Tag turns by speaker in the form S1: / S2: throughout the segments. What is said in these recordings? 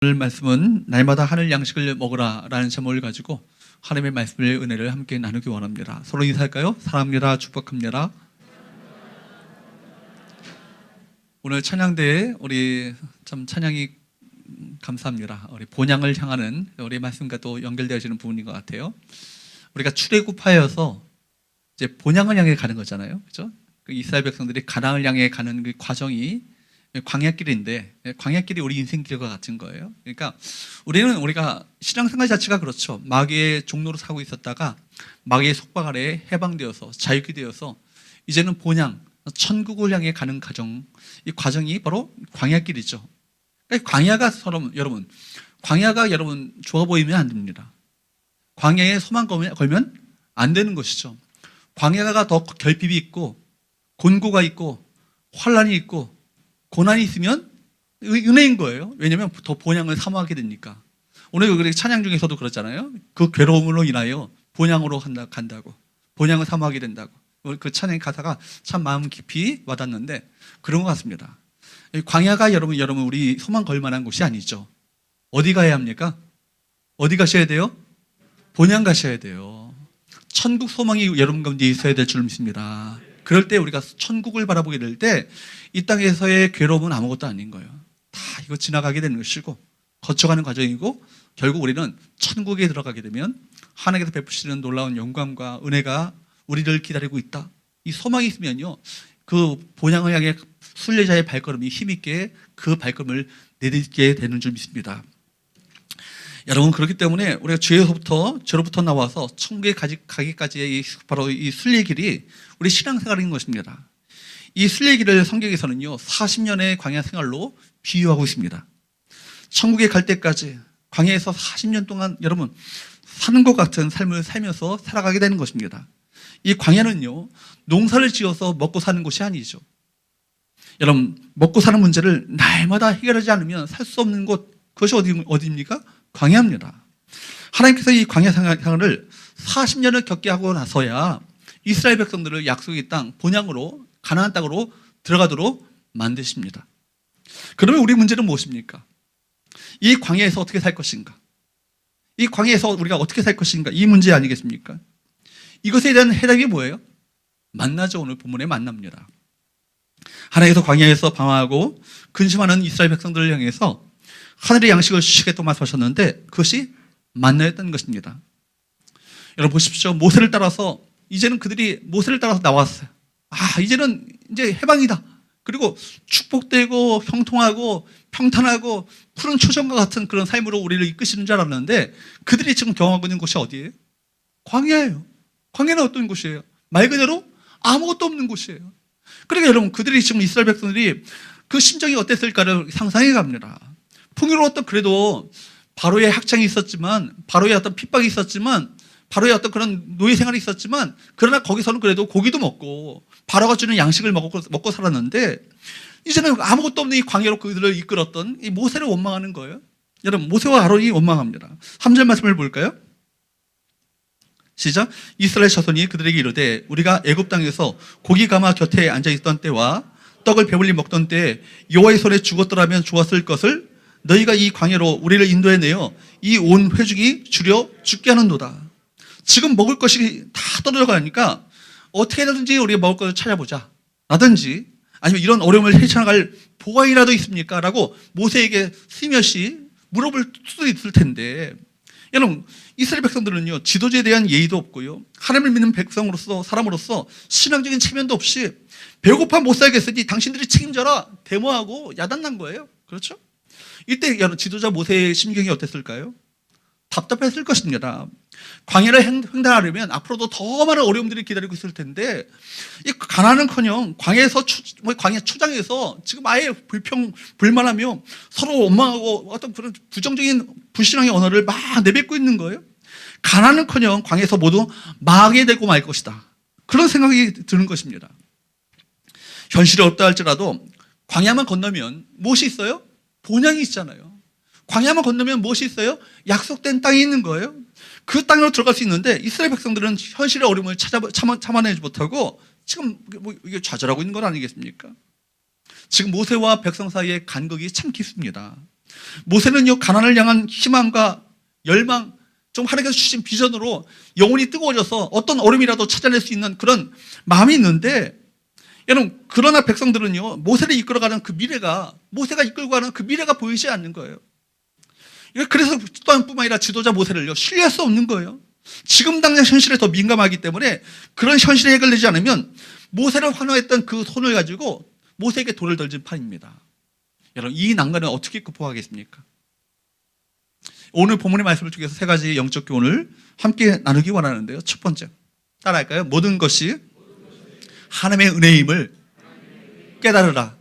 S1: 오늘 말씀은 날마다 하늘 양식을 먹으라 라는 제목을 가지고 하나님의 말씀의 은혜를 함께 나누기 원합니다. 서로 인사할까요? 사랑합니다. 축복합니다. 오늘 찬양대에 우리 참 찬양이 감사합니다. 우리 본향을 향하는 우리 말씀과 또 연결되어지는 부분인 것 같아요. 우리가 출애굽하여서 이제 본향을 향해 가는 거잖아요. 그렇죠? 그 이스라엘 백성들이 가나안을 향해 가는 그 과정이 광야길인데, 광야길이 우리 인생길과 같은 거예요. 그러니까 우리가 신앙생활 자체가 그렇죠. 마귀의 종로로 사고 있었다가 마귀의 속박 아래 해방되어서 자유케 되어서 이제는 본향, 천국을 향해 가는 과정, 이 과정이 바로 광야길이죠. 그러니까 여러분, 광야가 여러분 좋아 보이면 안 됩니다. 광야에 소망 걸면 안 되는 것이죠. 광야가 더 결핍이 있고 곤고가 있고 환란이 있고 고난이 있으면 은혜인 거예요. 왜냐하면 더 본향을 사모하게 되니까. 오늘 우리 찬양 중에서도 그렇잖아요. 그 괴로움으로 인하여 본향으로 간다고. 본향을 사모하게 된다고. 그 찬양 가사가 참 마음 깊이 와닿는데 그런 것 같습니다. 광야가 여러분 우리 소망 걸 만한 곳이 아니죠. 어디 가야 합니까? 어디 가셔야 돼요? 본향 가셔야 돼요. 천국 소망이 여러분 가운데 있어야 될 줄 믿습니다. 그럴 때 우리가 천국을 바라보게 될 때 이 땅에서의 괴로움은 아무것도 아닌 거예요. 다 이거 지나가게 되는 것이고 거쳐가는 과정이고 결국 우리는 천국에 들어가게 되면 하나님께서 베푸시는 놀라운 영광과 은혜가 우리를 기다리고 있다. 이 소망이 있으면요, 그 본향을 향해 순례자의 발걸음이 힘있게 그 발걸음을 내딛게 되는 줄 믿습니다. 여러분, 그렇기 때문에 우리가 죄로부터 나와서 천국에 가기까지의 바로 이 순례길이 우리 신앙생활인 것입니다. 이 순례길을 성경에서는요 40년의 광야 생활로 비유하고 있습니다. 천국에 갈 때까지 광야에서 40년 동안 여러분 사는 것 같은 삶을 살면서 살아가게 되는 것입니다. 이 광야는요 농사를 지어서 먹고 사는 곳이 아니죠. 여러분, 먹고 사는 문제를 날마다 해결하지 않으면 살 수 없는 곳, 그것이 어디입니까? 광야입니다. 하나님께서 이 광야 생활을 40년을 겪게 하고 나서야 이스라엘 백성들을 약속의 땅, 본향으로, 가나안 땅으로 들어가도록 만드십니다. 그러면 우리 문제는 무엇입니까? 이 광야에서 어떻게 살 것인가? 이 광야에서 우리가 어떻게 살 것인가? 이 문제 아니겠습니까? 이것에 대한 해답이 뭐예요? 만나죠. 오늘 본문에 만납니다. 하나님께서 광야에서 방황하고 근심하는 이스라엘 백성들을 향해서 하늘의 양식을 주시겠다고 말씀하셨는데 그것이 만나였던 것입니다. 여러분 보십시오. 이제는 그들이 모세를 따라서 나왔어요. 이제는 이제 해방이다. 그리고 축복되고 형통하고 평탄하고 푸른 초정과 같은 그런 삶으로 우리를 이끄시는 줄 알았는데 그들이 지금 경험하고 있는 곳이 어디예요? 광야예요. 광야는 어떤 곳이에요? 말 그대로 아무것도 없는 곳이에요. 그러니까 여러분, 그들이 지금 이스라엘 백성들이 그 심정이 어땠을까를 상상해 갑니다. 풍요로웠던, 그래도 바로의 학창이 있었지만, 바로의 어떤 핍박이 있었지만, 바로의 어떤 그런 노예 생활이 있었지만, 그러나 거기서는 그래도 고기도 먹고 바로가 주는 양식을 먹고 살았는데 이제는 아무것도 없는 이 광야로 그들을 이끌었던 이 모세를 원망하는 거예요. 여러분, 모세와 아론이 원망합니다. 3절 말씀을 볼까요? 시작. 이스라엘 자손이 그들에게 이르되 우리가 애굽 땅에서 고기 가마 곁에 앉아 있던 때와 떡을 배불리 먹던 때에 여호와의 손에 죽었더라면 좋았을 것을 너희가 이 광야로 우리를 인도해내어 이 온 회중이 주려 죽게 하는도다. 지금 먹을 것이 다 떨어져 가니까 어떻게 하든지 우리가 먹을 것을 찾아보자 라든지 아니면 이런 어려움을 헤쳐나갈 보안이라도 있습니까? 라고 모세에게 스며시 물어볼 수도 있을 텐데, 여러분, 이스라엘 백성들은요 지도자에 대한 예의도 없고요 하나님을 믿는 사람으로서 신앙적인 체면도 없이 배고파 못 살겠으니 당신들이 책임져라 데모하고 야단난 거예요. 그렇죠? 이때 여러분, 지도자 모세의 심경이 어땠을까요? 답답했을 것입니다. 광야를 횡단하려면 앞으로도 더 많은 어려움들이 기다리고 있을 텐데 이 가나안은커녕 광야 초장에서 지금 아예 불만하며 서로 원망하고 어떤 그런 부정적인 불신앙의 언어를 막 내뱉고 있는 거예요. 가나안은커녕 광야에서 모두 망하게 되고 말 것이다. 그런 생각이 드는 것입니다. 현실이 없다 할지라도 광야만 건너면 무엇이 있어요? 본향이 있잖아요. 광야만 건너면 무엇이 있어요? 약속된 땅이 있는 거예요. 그 땅으로 들어갈 수 있는데 이스라엘 백성들은 현실의 어려움을 참아내지 못하고 지금 이게 좌절하고 있는 건 아니겠습니까? 지금 모세와 백성 사이의 간극이 참 깊습니다. 모세는요, 가나안을 향한 희망과 열망, 좀 하나님께서 주신 비전으로 영혼이 뜨거워져서 어떤 어려움이라도 찾아낼 수 있는 그런 마음이 있는데, 여러분, 그러나 백성들은요, 모세를 이끌어가는 그 미래가, 모세가 이끌고 가는 그 미래가 보이지 않는 거예요. 그래서 또한 뿐만 아니라 지도자 모세를요, 신뢰할 수 없는 거예요. 지금 당장 현실에 더 민감하기 때문에 그런 현실이 해결되지 않으면 모세를 환호했던 그 손을 가지고 모세에게 돌을 던진 판입니다. 여러분, 이 난관을 어떻게 극복하겠습니까? 오늘 본문의 말씀을 통해서 세 가지 영적 교훈을 함께 나누기 원하는데요. 첫 번째, 따라할까요? 모든 것이 하나님의 은혜임을 깨달으라.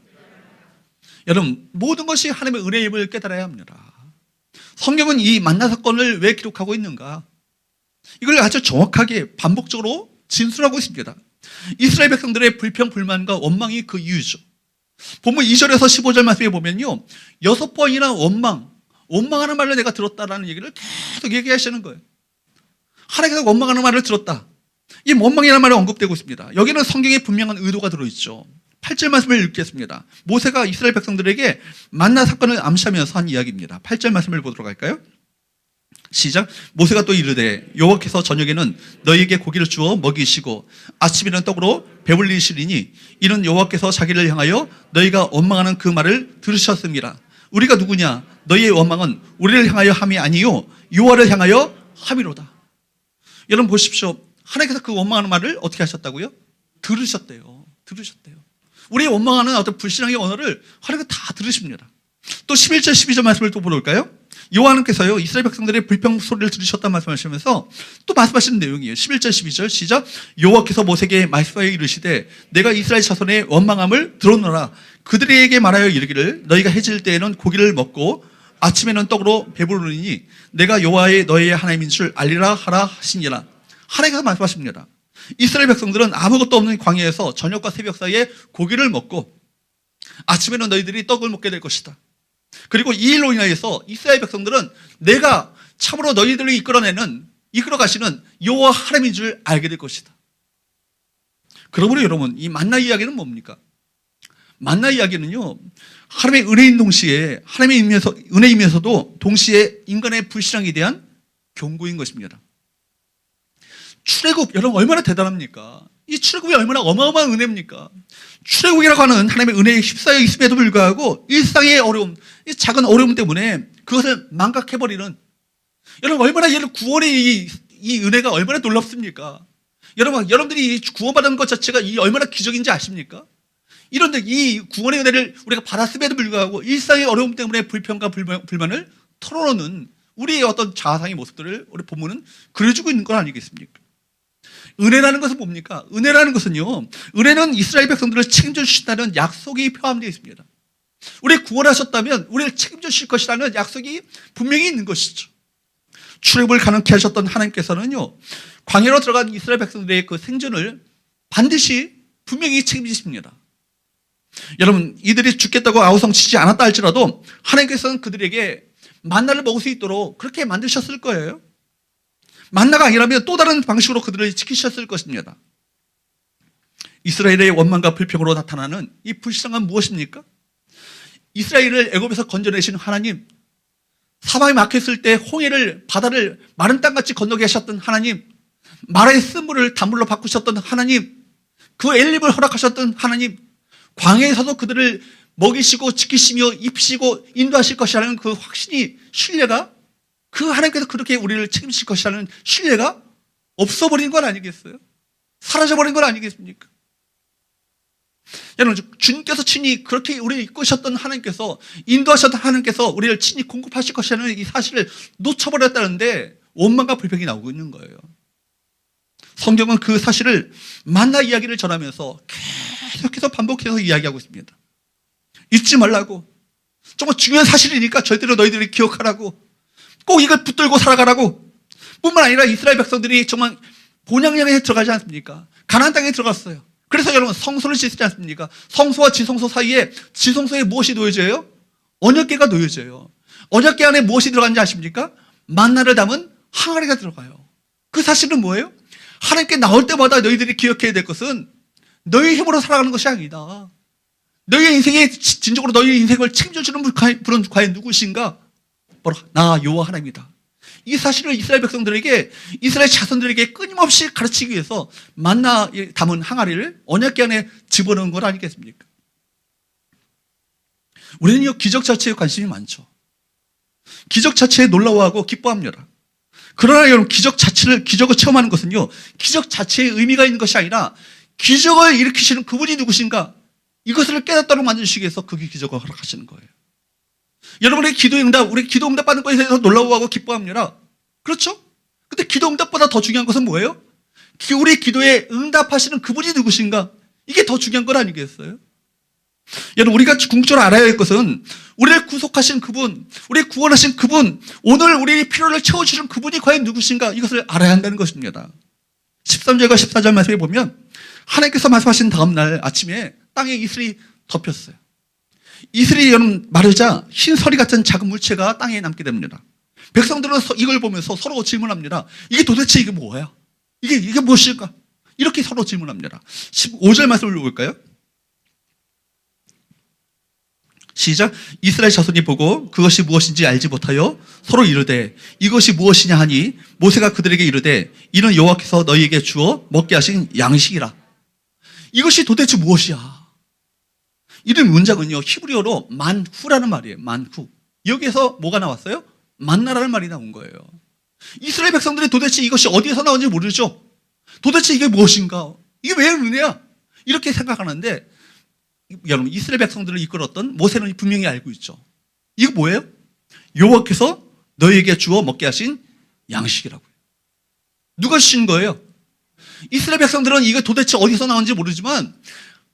S1: 여러분, 모든 것이 하나님의 은혜임을 깨달아야 합니다. 성경은 이 만나 사건을 왜 기록하고 있는가? 이걸 아주 정확하게 반복적으로 진술하고 있습니다. 이스라엘 백성들의 불평, 불만과 원망이 그 이유죠. 본문 2절에서 15절 말씀에 보면요, 6번이나 원망하는 말을 내가 들었다라는 얘기를 계속 얘기하시는 거예요. 하나님께서 원망하는 말을 들었다. 이 원망이라는 말이 언급되고 있습니다. 여기는 성경에 분명한 의도가 들어있죠. 8절 말씀을 읽겠습니다. 모세가 이스라엘 백성들에게 만나 사건을 암시하면서 한 이야기입니다. 8절 말씀을 보도록 할까요? 시작. 모세가 또 이르되 여호와께서 저녁에는 너희에게 고기를 주어 먹이시고 아침에는 떡으로 배불리시리니 이는 여호와께서 자기를 향하여 너희가 원망하는 그 말을 들으셨습니다. 우리가 누구냐? 너희의 원망은 우리를 향하여 함이 아니요 여호와를 향하여 함이로다. 여러분 보십시오. 하나님께서 그 원망하는 말을 어떻게 하셨다고요? 들으셨대요. 우리의 원망하는 어떤 불신앙의 언어를 하나님께서 다 들으십니다. 또 11절 12절 말씀을 또 볼까요? 여호와께서요 이스라엘 백성들의 불평 소리를 들으셨다는 말씀하시면서 또 말씀하시는 내용이에요. 11절 12절 시작. 여호와께서 모세에게 말씀하여 이르시되 내가 이스라엘 자손의 원망함을 들었노라. 그들에게 말하여 이르기를 너희가 해질 때에는 고기를 먹고 아침에는 떡으로 배부르니 내가 여호와의 너희의 하나님인 줄 알리라 하라 하시니라. 하나님께서 말씀하십니다. 이스라엘 백성들은 아무것도 없는 광야에서 저녁과 새벽 사이에 고기를 먹고 아침에는 너희들이 떡을 먹게 될 것이다. 그리고 이 일로 인하여서 이스라엘 백성들은 내가 참으로 너희들을 이끌어가시는 여호와 하나님인 줄 알게 될 것이다. 그러므로 여러분, 이 만나 이야기는 뭡니까? 만나 이야기는요, 하나님의 은혜인 동시에, 하나님의 은혜이면서도 동시에 인간의 불신앙에 대한 경고인 것입니다. 출애굽, 여러분 얼마나 대단합니까? 이 출애굽이 얼마나 어마어마한 은혜입니까? 출애굽이라고 하는 하나님의 은혜에 휩싸여 있음에도 불구하고 일상의 어려움, 이 작은 어려움 때문에 그것을 망각해버리는, 여러분 얼마나 이런 구원의 이 은혜가 얼마나 놀랍습니까? 여러분들이 구원받은 것 자체가 이 얼마나 기적인지 아십니까? 이런데 이 구원의 은혜를 우리가 받았음에도 불구하고 일상의 어려움 때문에 불평과 불만을 털어놓는 우리의 어떤 자아상의 모습들을 우리 본문은 그려주고 있는 건 아니겠습니까? 은혜라는 것은 뭡니까? 은혜라는 것은요, 은혜는 이스라엘 백성들을 책임져 주신다는 약속이 포함되어 있습니다. 우리 구원하셨다면 우리를 책임져 주실 것이라는 약속이 분명히 있는 것이죠. 출애굽을 가능케 하셨던 하나님께서는요, 광야로 들어간 이스라엘 백성들의 그 생존을 반드시 분명히 책임지십니다. 여러분, 이들이 죽겠다고 아우성치지 않았다 할지라도 하나님께서는 그들에게 만나를 먹을 수 있도록 그렇게 만드셨을 거예요. 만나가 아니라면 또 다른 방식으로 그들을 지키셨을 것입니다. 이스라엘의 원망과 불평으로 나타나는 이 불신앙은 무엇입니까? 이스라엘을 애굽에서 건져내신 하나님, 사방이 막혔을 때 바다를 마른 땅같이 건너게 하셨던 하나님, 마라의 쓴물을 단물로 바꾸셨던 하나님, 그 엘림을 허락하셨던 하나님, 광야에서도 그들을 먹이시고 지키시며 입히시고 인도하실 것이라는 그 확신이, 신뢰가, 그 하나님께서 그렇게 우리를 책임질 것이라는 신뢰가 없어버린 건 아니겠어요? 사라져버린 건 아니겠습니까? 여러분, 주님께서 친히 그렇게 우리를 이끄셨던 하나님께서, 인도하셨던 하나님께서 우리를 친히 공급하실 것이라는 이 사실을 놓쳐버렸다는데 원망과 불평이 나오고 있는 거예요. 성경은 그 사실을 만나 이야기를 전하면서 계속해서 반복해서 이야기하고 있습니다. 잊지 말라고, 정말 중요한 사실이니까 절대로 너희들이 기억하라고, 꼭 이걸 붙들고 살아가라고. 뿐만 아니라 이스라엘 백성들이 정말 본향량에 들어가지 않습니까? 가나안 땅에 들어갔어요. 그래서 여러분 성소를 짓지 않습니까? 성소와 지성소 사이에, 지성소에 무엇이 놓여져요? 언약궤가 놓여져요. 언약궤 안에 무엇이 들어간지 아십니까? 만나를 담은 항아리가 들어가요. 그 사실은 뭐예요? 하나님께 나올 때마다 너희들이 기억해야 될 것은 너희 힘으로 살아가는 것이 아니다. 너희의 인생에 진정으로 너희의 인생을 책임져주는 분은 과연 누구신가? 바로 나 여호와 하나님이다. 이 사실을 이스라엘 백성들에게, 이스라엘 자손들에게 끊임없이 가르치기 위해서 만나 담은 항아리를 언약궤 안에 집어넣은 것 아니겠습니까? 우리는요, 기적 자체에 관심이 많죠. 기적 자체에 놀라워하고 기뻐합니다. 그러나 여러분, 기적을 체험하는 것은요, 기적 자체에 의미가 있는 것이 아니라 기적을 일으키시는 그분이 누구신가? 이것을 깨닫도록 만드시기 위해서 그 기적을 허락하시는 거예요. 여러분의 우리 기도 응답 받는 것에 대해서 놀라워하고 기뻐합니다. 그렇죠? 근데 기도 응답보다 더 중요한 것은 뭐예요? 우리 기도에 응답하시는 그분이 누구신가? 이게 더 중요한 건 아니겠어요? 여러분, 우리가 궁극적으로 알아야 할 것은 우리를 구속하신 그분, 우리를 구원하신 그분, 오늘 우리의 필요를 채워주시는 그분이 과연 누구신가? 이것을 알아야 한다는 것입니다. 13절과 14절 말씀에 보면 하나님께서 말씀하신 다음 날 아침에 땅에 이슬이 덮였어요. 이슬이 여러분 마르자 흰 서리 같은 작은 물체가 땅에 남게 됩니다. 백성들은 이걸 보면서 서로 질문합니다. 이게 도대체 이게 뭐야? 이게 무엇일까? 이렇게 서로 질문합니다. 15절 말씀을 볼까요? 시작. 이스라엘 자손이 보고 그것이 무엇인지 알지 못하여 서로 이르되 이것이 무엇이냐 하니 모세가 그들에게 이르되 이는 여호와께서 너희에게 주어 먹게 하신 양식이라. 이것이 도대체 무엇이야? 이런 문장은요, 히브리어로 만후라는 말이에요. 만후. 여기에서 뭐가 나왔어요? 만나라는 말이 나온 거예요. 이스라엘 백성들이 도대체 이것이 어디에서 나온지 모르죠. 도대체 이게 무엇인가? 이게 왜 은혜야? 이렇게 생각하는데 여러분, 이스라엘 백성들을 이끌었던 모세는 분명히 알고 있죠. 이거 뭐예요? 여호와께서 너희에게 주어 먹게 하신 양식이라고요. 누가 주신 거예요? 이스라엘 백성들은 이게 도대체 어디서 나온지 모르지만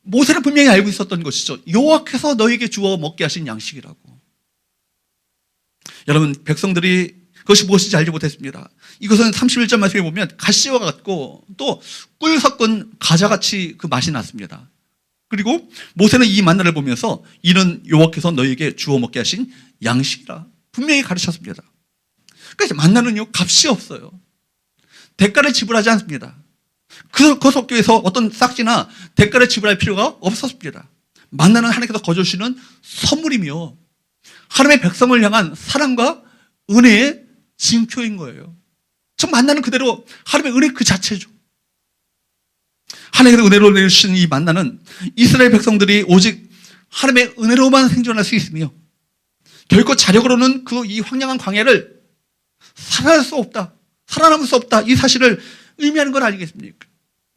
S1: 모세는 분명히 알고 있었던 것이죠. 여호와께서 너희에게 주어 먹게 하신 양식이라고. 여러분, 백성들이 그것이 무엇인지 알지 못했습니다. 이것은 31절 말씀에 보면 가시와 같고 또 꿀 섞은 가자같이 그 맛이 났습니다. 그리고 모세는 이 만나를 보면서 이는 여호와께서 너희에게 주어 먹게 하신 양식이라 분명히 가르쳤습니다. 그러니까 만나는요, 값이 없어요. 대가를 지불하지 않습니다. 그 속교에서 어떤 싹지나 대가를 지불할 필요가 없었습니다. 만나는 하나님께서 거저주시는 선물이며 하나님의 백성을 향한 사랑과 은혜의 징표인 거예요. 저 만나는 그대로 하나님의 은혜 그 자체죠. 하나님께서 은혜로 내주신 이 만나는 이스라엘 백성들이 오직 하나님의 은혜로만 생존할 수 있으며 결코 자력으로는 이 황량한 광야를 살아날 수 없다, 살아남을 수 없다, 이 사실을 의미하는 건 아니겠습니까?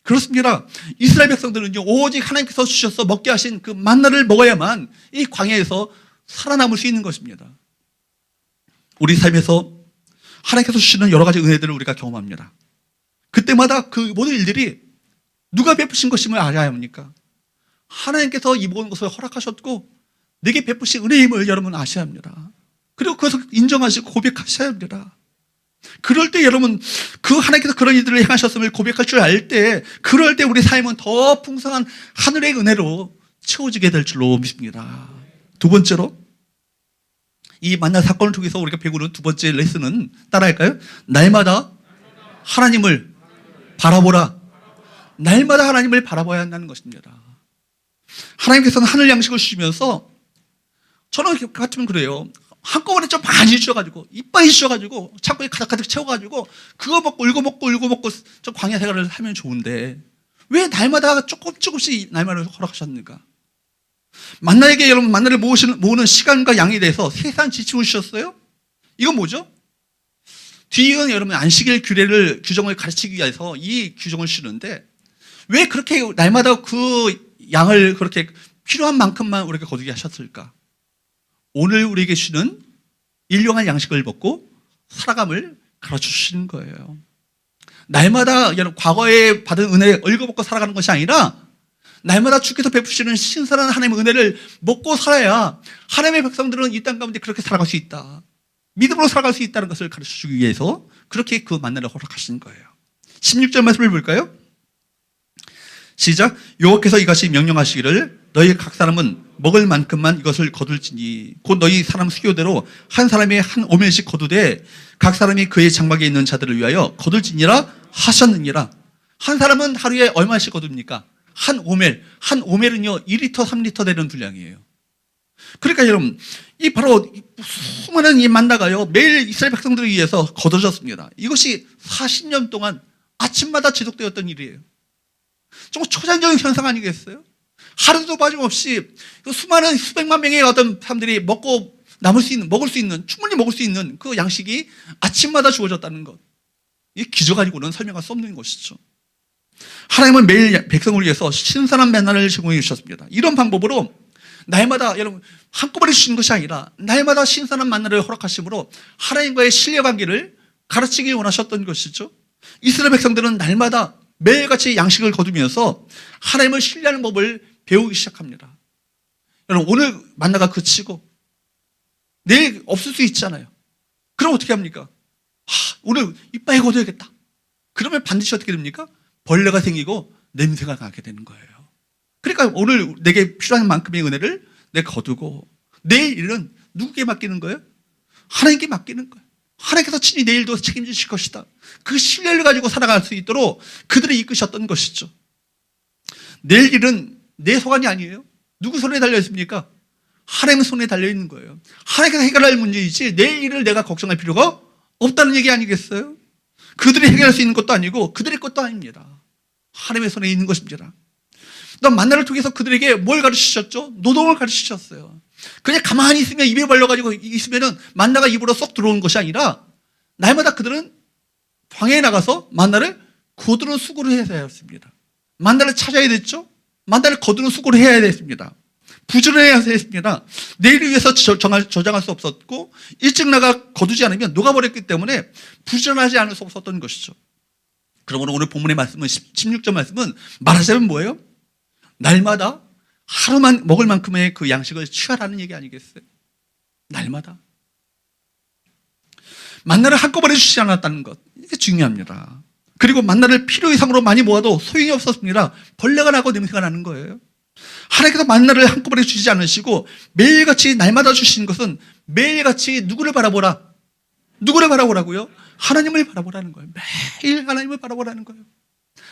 S1: 그렇습니다. 이스라엘 백성들은요, 오직 하나님께서 주셔서 먹게 하신 그 만나를 먹어야만 이 광야에서 살아남을 수 있는 것입니다. 우리 삶에서 하나님께서 주시는 여러 가지 은혜들을 우리가 경험합니다. 그때마다 그 모든 일들이 누가 베푸신 것임을 알아야 합니까? 하나님께서 이 모든 것을 허락하셨고 내게 베푸신 은혜임을 여러분 아셔야 합니다. 그리고 그것을 인정하시고 고백하셔야 합니다. 그럴 때 여러분, 그 하나님께서 그런 일들을 행하셨음을 고백할 줄 알 때, 그럴 때 우리 삶은 더 풍성한 하늘의 은혜로 채워지게 될 줄로 믿습니다. 두 번째로, 이 만나 사건을 통해서 우리가 배우는 두 번째 레슨은 따라할까요? 날마다 하나님을 바라보라. 날마다 하나님을 바라봐야 한다는 것입니다. 하나님께서는 하늘 양식을 주시면서 저는 같으면 그래요. 한꺼번에 좀 많이 주셔가지고 이빨이 주셔가지고 창고에 가득가득 채워가지고 그거 먹고 이거 먹고 이거 먹고 좀 광야 생활을 하면 좋은데 왜 날마다 조금씩 날마다 허락하셨는가? 만나에게 여러분 만나를 모으는 시간과 양에 대해서 세세한 지침을 주셨어요? 이건 뭐죠? 뒤은 여러분 안식일 규정을 가르치기 위해서 이 규정을 주는데 왜 그렇게 날마다 그 양을 그렇게 필요한 만큼만 우리에게 거두게 하셨을까? 오늘 우리에게 주시는 일용할 양식을 먹고 살아감을 가르쳐 주시는 거예요. 날마다 여러분 과거에 받은 은혜를 얽어먹고 살아가는 것이 아니라 날마다 주께서 베푸시는 신선한 하나님의 은혜를 먹고 살아야 하나님의 백성들은 이 땅 가운데 그렇게 살아갈 수 있다. 믿음으로 살아갈 수 있다는 것을 가르쳐 주기 위해서 그렇게 그 만나를 허락하시는 거예요. 16절 말씀을 볼까요? 시작. 여호와께서 이같이 명령하시기를 너희 각 사람은 먹을 만큼만 이것을 거둘지니 곧 너희 사람 수교대로 한 사람이 한 오멜씩 거두되 각 사람이 그의 장막에 있는 자들을 위하여 거둘지니라 하셨느니라. 한 사람은 하루에 얼마씩 거둡니까? 한 오멜은요 2리터, 3리터 되는 분량이에요. 그러니까 여러분, 이 바로 수많은 이 만나가요 매일 이스라엘 백성들을 위해서 거둬졌습니다. 이것이 40년 동안 아침마다 지속되었던 일이에요. 정말 초자연적인 현상 아니겠어요? 하루도 빠짐없이 수많은 수백만 명의 어떤 사람들이 먹을 수 있는, 충분히 먹을 수 있는 그 양식이 아침마다 주어졌다는 것. 이 기적 아니고는 설명할 수 없는 것이죠. 하나님은 매일 백성을 위해서 신선한 맨나를 제공해 주셨습니다. 이런 방법으로 날마다, 여러분, 한꺼번에 주신 것이 아니라 날마다 신선한 만나를 허락하심으로 하나님과의 신뢰관계를 가르치기 원하셨던 것이죠. 이스라엘 백성들은 날마다 매일같이 양식을 거두면서 하나님을 신뢰하는 법을 배우기 시작합니다. 여러분, 오늘 만나가 그치고 내일 없을 수 있잖아요. 그럼 어떻게 합니까? 오늘 이빨에 거둬야겠다. 그러면 반드시 어떻게 됩니까? 벌레가 생기고 냄새가 나게 되는 거예요. 그러니까 오늘 내게 필요한 만큼의 은혜를 내가 거두고 내일 일은 누구에게 맡기는 거예요? 하나님께 맡기는 거예요. 하나님께서 친히 내일도 책임지실 것이다. 그 신뢰를 가지고 살아갈 수 있도록 그들을 이끄셨던 것이죠. 내일 일은 내 소관이 아니에요. 누구 손에 달려 있습니까? 하나님의 손에 달려 있는 거예요. 하나님께서 해결할 문제이지 내일 일을 내가 걱정할 필요가 없다는 얘기 아니겠어요? 그들이 해결할 수 있는 것도 아니고 그들의 것도 아닙니다. 하나님의 손에 있는 것입니다. 또 만나를 통해서 그들에게 뭘 가르치셨죠? 노동을 가르치셨어요. 그냥 가만히 있으면, 입에 벌려가지고 있으면은 만나가 입으로 쏙 들어오는 것이 아니라 날마다 그들은 광야에 나가서 만나를 거두는 수고를 해야 했습니다. 만나를 찾아야 됐죠? 만나를 거두는 수고를 해야 됐습니다. 부지런해야 했습니다. 내일을 위해서 저장할 수 없었고 일찍 나가 거두지 않으면 녹아버렸기 때문에 부지런하지 않을 수 없었던 것이죠. 그러므로 오늘 본문의 말씀은 16절 말씀은 말하자면 뭐예요? 날마다 하루만 먹을 만큼의 그 양식을 취하라는 얘기 아니겠어요? 날마다. 만나를 한꺼번에 주시지 않았다는 것, 이게 중요합니다. 그리고 만나를 필요 이상으로 많이 모아도 소용이 없었습니다. 벌레가 나고 냄새가 나는 거예요. 하나님께서 만나를 한꺼번에 주시지 않으시고 매일같이 날마다 주시는 것은 매일같이 누구를 바라보라? 누구를 바라보라고요? 하나님을 바라보라는 거예요. 매일 하나님을 바라보라는 거예요.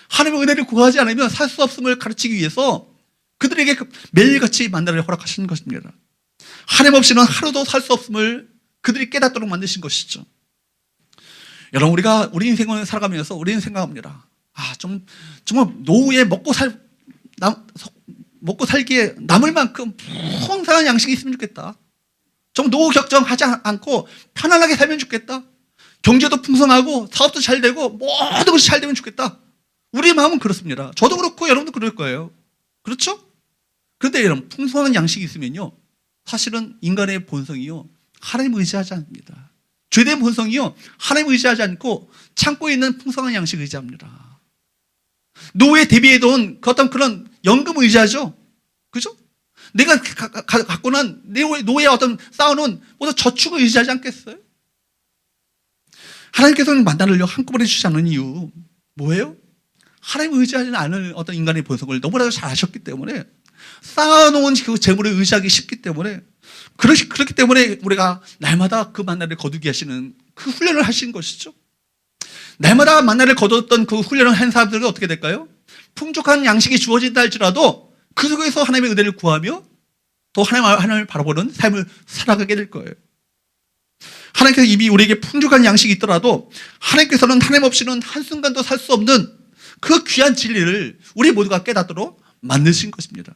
S1: 하나님의 은혜를 구하지 않으면 살 수 없음을 가르치기 위해서 그들에게 매일같이 만나를 허락하신 것입니다. 하나님 없이는 하루도 살 수 없음을 그들이 깨닫도록 만드신 것이죠. 여러분, 우리 인생을 살아가면서 우리는 생각합니다. 정말 노후에 먹고 살기에 남을 만큼 풍성한 양식이 있으면 좋겠다. 좀 노후 걱정하지 않고 편안하게 살면 좋겠다. 경제도 풍성하고 사업도 잘 되고 모든 것이 잘 되면 좋겠다. 우리의 마음은 그렇습니다. 저도 그렇고 여러분도 그럴 거예요. 그렇죠? 그런데 여러분, 풍성한 양식이 있으면요, 사실은 인간의 본성이요, 하나님을 의지하지 않습니다. 죄된 본성이요, 하나님을 의지하지 않고 창고에 있는 풍성한 양식을 의지합니다. 노후에 대비해둔 어떤 그런 연금을 의지하죠. 그죠? 내가 갖고 난 노후에 어떤 쌓아놓은 모든 저축을 의지하지 않겠어요? 하나님께서는 만나를 한꺼번에 주지 않은 이유 뭐예요? 하나님을 의지하지 않은 어떤 인간의 본성을 너무나도 잘 아셨기 때문에, 쌓아놓은 그 재물을 의지하기 쉽기 때문에, 그렇기 때문에 우리가 날마다 그 만나를 거두게 하시는 그 훈련을 하신 것이죠. 날마다 만나를 거뒀던 그 훈련을 한 사람들은 어떻게 될까요? 풍족한 양식이 주어진다 할지라도 그 속에서 하나님의 은혜를 구하며 또 하나님을 바라보는 삶을 살아가게 될 거예요. 하나님께서 이미 우리에게 풍족한 양식이 있더라도 하나님께서는 하나님 없이는 한순간도 살 수 없는 그 귀한 진리를 우리 모두가 깨닫도록 만드신 것입니다.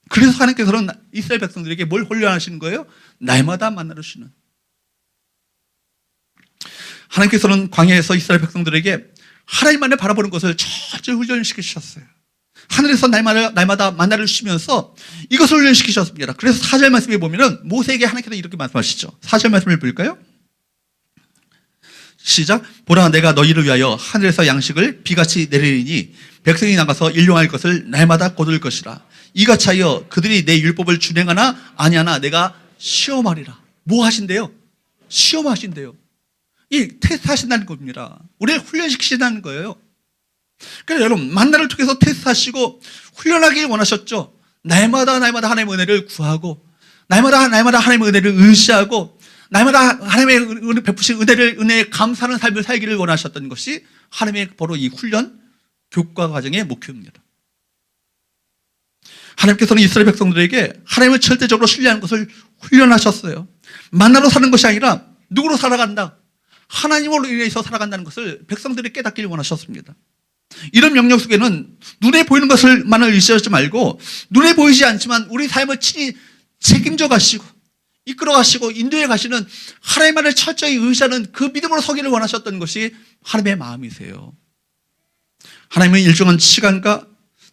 S1: 그래서 하나님께서는 이스라엘 백성들에게 뭘 훈련하시는 거예요? 날마다 만나를 주시는. 하나님께서는 광야에서 이스라엘 백성들에게 하나님만을 바라보는 것을 철저히 훈련시키셨어요. 하늘에서 날마다 만나를 주시면서 이것을 훈련시키셨습니다. 그래서 4절 말씀에 보면은 모세에게 하나님께서 이렇게 말씀하시죠. 4절 말씀을 볼까요? 시작. 보라, 내가 너희를 위하여 하늘에서 양식을 비같이 내리리니 백성이 나가서 일용할 것을 날마다 거둘 것이라. 이같이 하여 그들이 내 율법을 준행하나 아니하나 내가 시험하리라. 뭐 하신대요? 시험하신대요. 이 테스트 하신다는 겁니다. 우리를 훈련시키신다는 거예요. 그래서 여러분, 만나를 통해서 테스트하시고 훈련하길 원하셨죠. 날마다 하나님의 은혜를 구하고 날마다 하나님의 은혜를 의지하고 날마다 하나님의 베푸신 은혜에 감사하는 삶을 살기를 원하셨던 것이 하나님의 바로 이 훈련 교과 과정의 목표입니다. 하나님께서는 이스라엘 백성들에게 하나님을 절대적으로 신뢰하는 것을 훈련하셨어요. 만나로 사는 것이 아니라 누구로 살아간다? 하나님으로 인해서 살아간다는 것을 백성들이 깨닫기를 원하셨습니다. 이런 명령 속에는 눈에 보이는 것을만을 의지하지 말고 눈에 보이지 않지만 우리 삶을 친히 책임져 가시고 이끌어 가시고 인도해 가시는 하나님만을 철저히 의지하는 그 믿음으로 서기를 원하셨던 것이 하나님의 마음이세요. 하나님은 일정한 시간과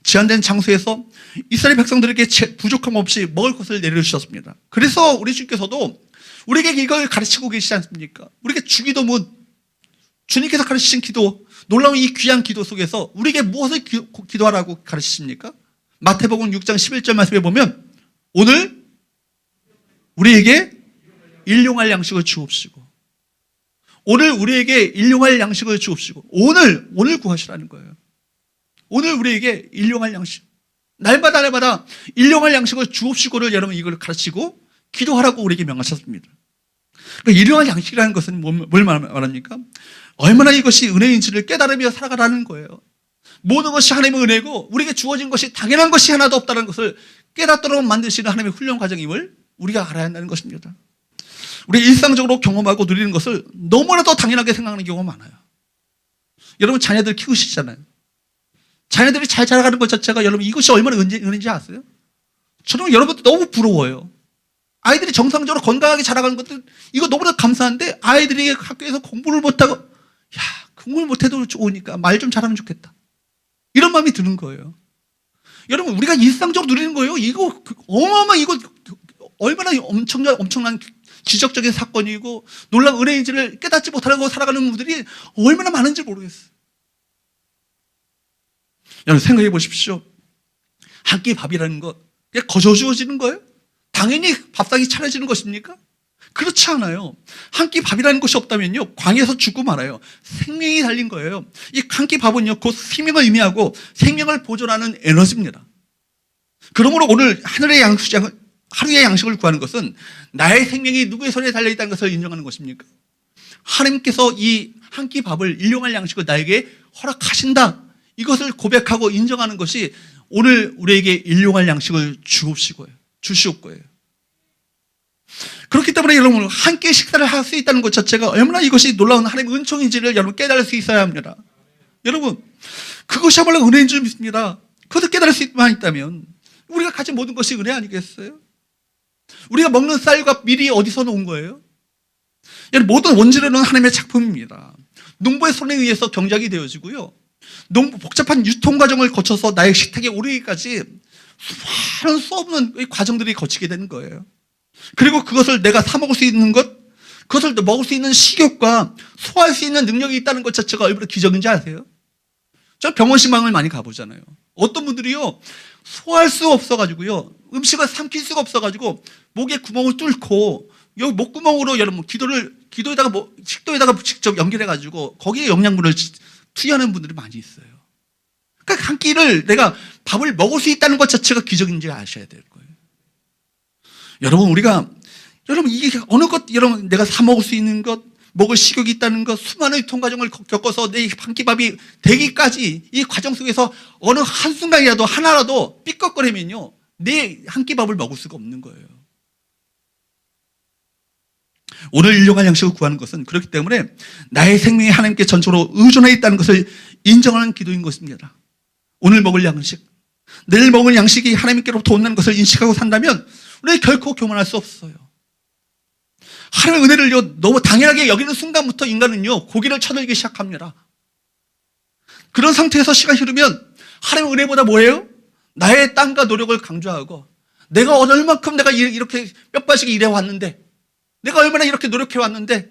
S1: 제한된 장소에서 이스라엘 백성들에게 부족함 없이 먹을 것을 내려주셨습니다. 그래서 우리 주께서도 우리에게 이걸 가르치고 계시지 않습니까? 우리에게 주기도문, 주님께서 가르치신 기도, 놀라운 이 귀한 기도 속에서 우리에게 무엇을 기도하라고 가르치십니까? 마태복음 6장 11절 말씀에 보면 오늘 우리에게 일용할 양식을 주옵시고, 오늘 우리에게 일용할 양식을 주옵시고, 오늘 구하시라는 거예요. 오늘 우리에게 일용할 양식, 날마다 일용할 양식을 주옵시고를 여러분 이걸 가르치고 기도하라고 우리에게 명하셨습니다. 그러니까 일용할 양식이라는 것은 뭘 말합니까? 얼마나 이것이 은혜인지를 깨달으며 살아가라는 거예요. 모든 것이 하나님의 은혜고 우리에게 주어진 것이 당연한 것이 하나도 없다는 것을 깨닫도록 만드시는 하나님의 훈련 과정임을 우리가 알아야 한다는 것입니다. 우리 일상적으로 경험하고 누리는 것을 너무나도 당연하게 생각하는 경우가 많아요. 여러분 자녀들 키우시잖아요. 자녀들이 잘 자라가는 것 자체가 여러분 이것이 얼마나 은혜인지 아세요? 저는 여러분들 너무 부러워요. 아이들이 정상적으로 건강하게 자라가는 것들 이거 너무나 감사한데 아이들이 학교에서 공부를 못하고 공부를 못해도 좋으니까 말 좀 잘하면 좋겠다. 이런 마음이 드는 거예요. 여러분 우리가 일상적으로 누리는 거예요. 이거 어마어마 이거 얼마나 엄청난 기적적인 사건이고 놀라운 은혜인지를 깨닫지 못하고 살아가는 분들이 얼마나 많은지 모르겠어요. 여러분 생각해 보십시오. 한 끼 밥이라는 것 그냥 거저 주어지는 거예요? 당연히 밥상이 차려지는 것입니까? 그렇지 않아요. 한 끼 밥이라는 것이 없다면요 광야에서 죽고 말아요. 생명이 달린 거예요. 이 한 끼 밥은요 곧 생명을 의미하고 생명을 보존하는 에너지입니다. 그러므로 오늘 하루의 양식을 구하는 것은 나의 생명이 누구의 손에 달려있다는 것을 인정하는 것입니까? 하나님께서 이 한 끼 밥을 일용할 양식을 나에게 허락하신다, 이것을 고백하고 인정하는 것이 오늘 우리에게 일용할 양식을 주시옵고요. 그렇기 때문에 여러분 한 끼 식사를 할 수 있다는 것 자체가 얼마나 이것이 놀라운 하나님의 은총인지를 여러분 깨달을 수 있어야 합니다. 여러분 그것이야말로 은혜인 줄 믿습니다. 그것을 깨달을 수 있다면 우리가 가진 모든 것이 은혜 아니겠어요? 우리가 먹는 쌀과 밀이 어디서 나온 거예요? 모든 원재료는 하나님의 작품입니다. 농부의 손에 의해서 경작이 되어지고요, 복잡한 유통 과정을 거쳐서 나의 식탁에 오르기까지 수많은 수없는 과정들이 거치게 되는 거예요. 그리고 그것을 내가 사 먹을 수 있는 것, 그것을 먹을 수 있는 식욕과 소화할 수 있는 능력이 있다는 것 자체가 얼마나 기적인지 아세요? 저 병원 신방을 많이 가보잖아요. 어떤 분들이요 소화할 수가 없어가지고요 음식을 삼킬 수가 없어가지고 목에 구멍을 뚫고 여기 목구멍으로 여러분 기도에다가 식도에다가 직접 연결해가지고 거기에 영양분을 투여하는 분들이 많이 있어요. 그러니까 한 끼를 내가 밥을 먹을 수 있다는 것 자체가 기적인지 아셔야 될 거예요. 여러분 이게 어느 것 여러분 내가 사 먹을 수 있는 것, 먹을 식욕이 있다는 것, 수많은 유통 과정을 겪어서 내 한 끼 밥이 되기까지 이 과정 속에서 어느 한순간이라도 하나라도 삐걱거리면요 내 한 끼 밥을 먹을 수가 없는 거예요. 오늘 일용할 양식을 구하는 것은 그렇기 때문에 나의 생명이 하나님께 전적으로 의존해 있다는 것을 인정하는 기도인 것입니다. 오늘 먹을 양식, 내일 먹을 양식이 하나님께로부터 온다는 것을 인식하고 산다면 우리는 결코 교만할 수 없어요. 하나님의 은혜를 너무 당연하게 여기는 순간부터 인간은요 고기를 쳐들기 시작합니다. 그런 상태에서 시간이 흐르면 하나님의 은혜보다 뭐예요? 나의 땀과 노력을 강조하고 내가 얼마큼 내가 이렇게 몇 번씩 일해왔는데, 내가 얼마나 이렇게 노력해왔는데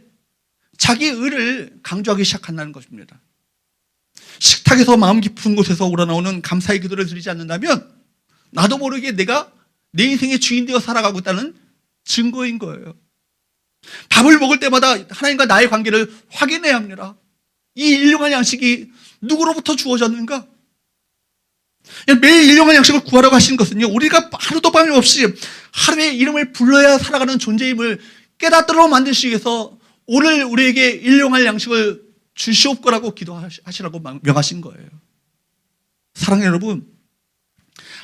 S1: 자기 의를 강조하기 시작한다는 것입니다. 식탁에서 마음 깊은 곳에서 우러나오는 감사의 기도를 드리지 않는다면 나도 모르게 내가 내 인생의 주인 되어 살아가고 있다는 증거인 거예요. 밥을 먹을 때마다 하나님과 나의 관계를 확인해야 합니다. 이 일용할 양식이 누구로부터 주어졌는가? 매일 일용할 양식을 구하라고 하시는 것은요 우리가 하루도 밤이 없이 하나님의 이름을 불러야 살아가는 존재임을 깨닫도록 만드시기 위해서 오늘 우리에게 일용할 양식을 주시옵고라고 기도하시라고 명하신 거예요. 사랑하는 여러분,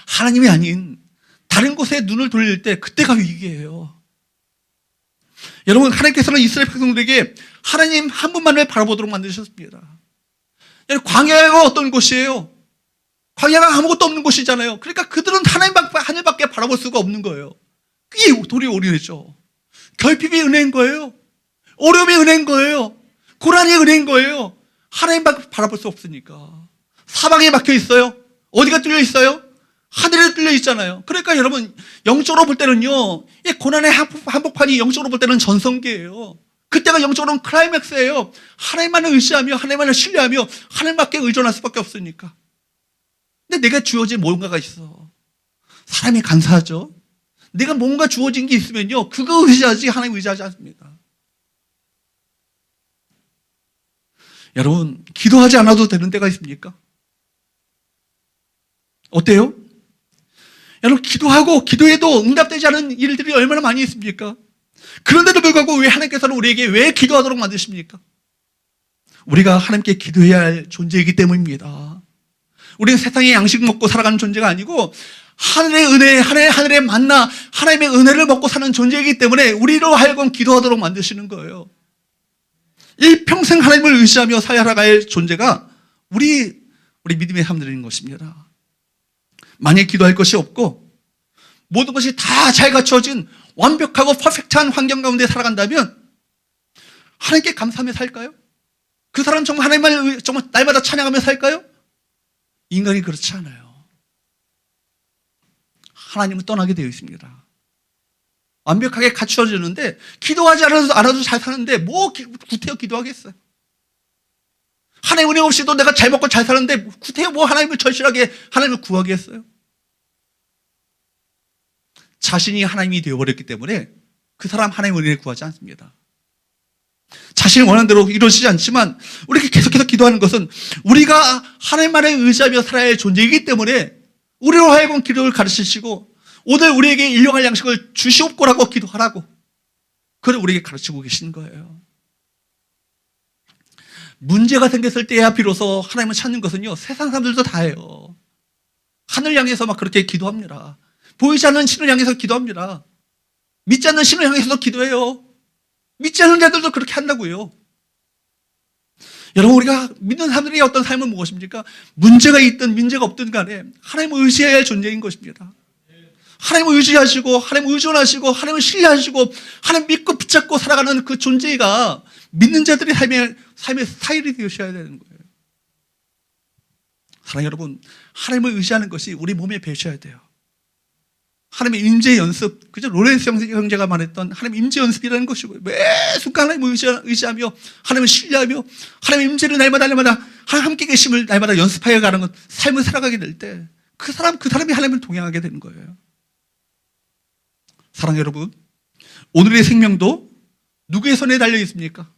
S1: 하나님이 아닌 다른 곳에 눈을 돌릴 때 그때가 위기예요. 여러분, 하나님께서는 이스라엘 백성들에게 하나님 한 분만을 바라보도록 만드셨습니다. 광야가 어떤 곳이에요? 광야가 아무것도 없는 곳이잖아요. 그러니까 그들은 하늘밖에 바라볼 수가 없는 거예요. 그게 도리 오리죠. 결핍이 은혜인 거예요. 어려움이 은혜인 거예요. 고난이 은혜인 거예요. 하나님밖에 바라볼 수 없으니까. 사방에 막혀 있어요. 어디가 뚫려 있어요? 하늘에 뚫려 있잖아요. 그러니까 여러분, 영적으로 볼 때는요, 이 고난의 한복판이 영적으로 볼 때는 전성기예요. 그때가 영적으로는 클라이맥스예요. 하나님만을 의지하며 하나님만을 신뢰하며 하나님밖에 의존할 수밖에 없으니까. 근데 내가 주어진 뭔가가 있어. 사람이 간사하죠. 내가 뭔가 주어진 게 있으면요, 그거 의지하지 하나님 의지하지 않습니다. 여러분, 기도하지 않아도 되는 때가 있습니까? 어때요? 여러분, 기도하고 기도해도 응답되지 않은 일들이 얼마나 많이 있습니까? 그런데도 불구하고 왜 하나님께서는 우리에게 왜 기도하도록 만드십니까? 우리가 하나님께 기도해야 할 존재이기 때문입니다. 우리는 세상의 양식 먹고 살아가는 존재가 아니고 하늘의 은혜, 하늘의 만나, 하나님의 은혜를 먹고 사는 존재이기 때문에 우리로 하여금 기도하도록 만드시는 거예요. 일평생 하나님을 의지하며 살아갈 존재가 우리 믿음의 사람들인 것입니다. 만약 기도할 것이 없고 모든 것이 다 잘 갖춰진 완벽하고 퍼펙트한 환경 가운데 살아간다면 하나님께 감사하며 살까요? 그 사람 정말 하나님을 정말 날마다 찬양하며 살까요? 인간이 그렇지 않아요. 하나님은 떠나게 되어 있습니다. 완벽하게 갖추어지는데 기도하지 않아도 잘 사는데 뭐 구태여 기도하겠어요? 하나님 은혜 없이도 내가 잘 먹고 잘 사는데 구태여 뭐 하나님을 절실하게 하나님을 구하겠어요? 자신이 하나님이 되어버렸기 때문에 그 사람 하나님의 은혜를 구하지 않습니다. 자신이 원하는 대로 이루어지지 않지만 우리가 계속해서 기도하는 것은 우리가 하나님만을 의지하며 살아야 할 존재이기 때문에 우리로 하여금 기도를 가르치시고 오늘 우리에게 일용할 양식을 주시옵고라고 기도하라고 그걸 우리에게 가르치고 계신 거예요. 문제가 생겼을 때야 비로소 하나님을 찾는 것은요, 세상 사람들도 다 해요. 하늘 향해서 막 그렇게 기도합니다. 보이지 않는 신을 향해서 기도합니다. 믿지 않는 신을 향해서도 기도해요. 믿지 않는 자들도 그렇게 한다고요. 여러분, 우리가 믿는 사람들의 어떤 삶은 무엇입니까? 문제가 있든 문제가 없든 간에 하나님을 의지해야 할 존재인 것입니다. 하나님을 의지하시고 하나님을 의존하시고 하나님을 신뢰하시고 하나님 믿고 붙잡고 살아가는 그 존재가 믿는 자들의 삶의 스타일이 되셔야 되는 거예요. 사랑하는 여러분, 하나님을 의지하는 것이 우리 몸에 배셔야 돼요. 하나님의 임재 연습, 그죠? 로렌스 형제가 말했던 하나님의 임재 연습이라는 것이고요. 매 순간 하나님을 의지하며 하나님을 신뢰하며 하나님의 임재를 날마다 함께 계심을 날마다 연습하여 가는 것, 삶을 살아가게 될 때 그 사람이 하나님을 동행하게 되는 거예요. 사랑하는 여러분, 오늘의 생명도 누구의 손에 달려 있습니까?